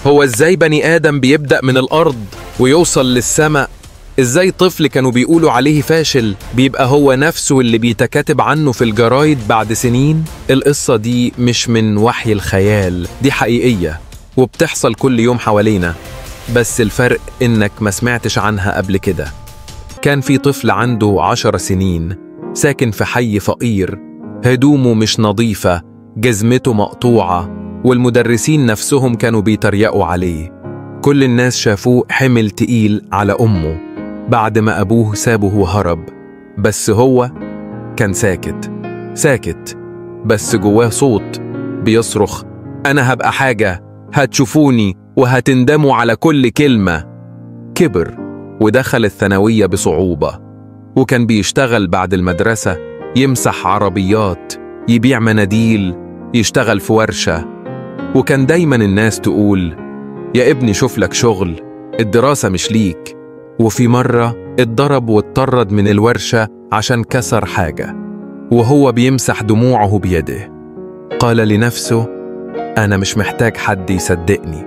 هو ازاي بني آدم بيبدأ من الأرض ويوصل للسماء؟ ازاي طفل كانوا بيقولوا عليه فاشل بيبقى هو نفسه اللي بيتكاتب عنه في الجرايد بعد سنين؟ القصة دي مش من وحي الخيال، دي حقيقية وبتحصل كل يوم حوالينا، بس الفرق إنك ما سمعتش عنها قبل كده. كان في طفل عنده 10 سنين ساكن في حي فقير، هدومه مش نظيفة، جزمته مقطوعة، والمدرسين نفسهم كانوا بيتريقوا عليه. كل الناس شافوه حمل تقيل على أمه بعد ما أبوه سابه وهرب، بس هو كان ساكت بس جواه صوت بيصرخ: أنا هبقى حاجة، هتشوفوني وهتندموا على كل كلمة. كبر ودخل الثانوية بصعوبة، وكان بيشتغل بعد المدرسة، يمسح عربيات، يبيع مناديل، يشتغل في ورشة. وكان دايما الناس تقول: يا ابني شوف لك شغل، الدراسة مش ليك. وفي مرة اتضرب واتطرد من الورشة عشان كسر حاجة، وهو بيمسح دموعه بيده قال لنفسه: أنا مش محتاج حد يصدقني،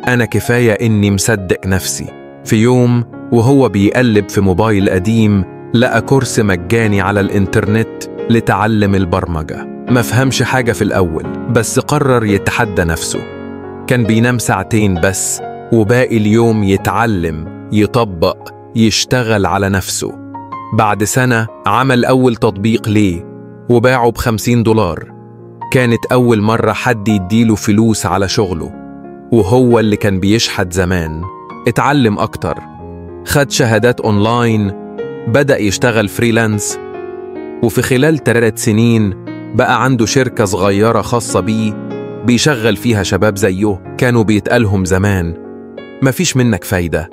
أنا كفاية إني مصدق نفسي. في يوم وهو بيقلب في موبايل قديم لقى كورس مجاني على الإنترنت لتعلم البرمجة. ما فهمش حاجة في الأول، بس قرر يتحدى نفسه. كان بينام ساعتين بس، وباقي اليوم يتعلم، يطبق، يشتغل على نفسه. بعد سنة عمل أول تطبيق ليه وباعه ب$50. كانت أول مرة حد يديله فلوس على شغله، وهو اللي كان بيشحت زمان. اتعلم أكتر، خد شهادات أونلاين، بدأ يشتغل فريلانس، وفي خلال 3 سنين بقى عنده شركة صغيرة خاصة بيه بيشغل فيها شباب زيه كانوا بيتقالهم زمان: مفيش منك فايدة.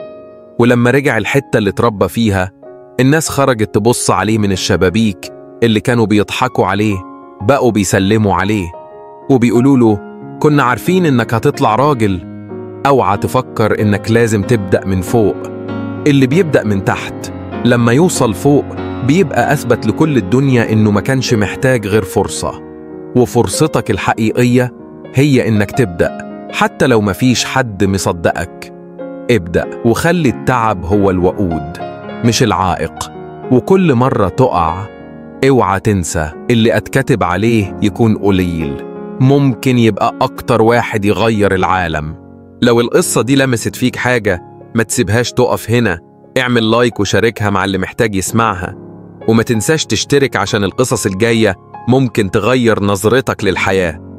ولما رجع الحتة اللي اتربى فيها، الناس خرجت تبص عليه من الشبابيك اللي كانوا بيضحكوا عليه، بقوا بيسلموا عليه وبيقولوا له: كنا عارفين إنك هتطلع راجل. اوعى تفكر إنك لازم تبدأ من فوق، اللي بيبدأ من تحت لما يوصل فوق بيبقى أثبت لكل الدنيا إنه ما كانش محتاج غير فرصة. وفرصتك الحقيقية هي إنك تبدأ، حتى لو مفيش حد مصدقك. ابدأ وخلي التعب هو الوقود مش العائق. وكل مرة تقع اوعى تنسى اللي اتكتب عليه يكون قليل، ممكن يبقى أكتر واحد يغير العالم. لو القصة دي لمست فيك حاجة، ما تسيبهاش تقف هنا، اعمل لايك وشاركها مع اللي محتاج يسمعها. وما تنساش تشترك عشان القصص الجاية ممكن تغير نظرتك للحياة.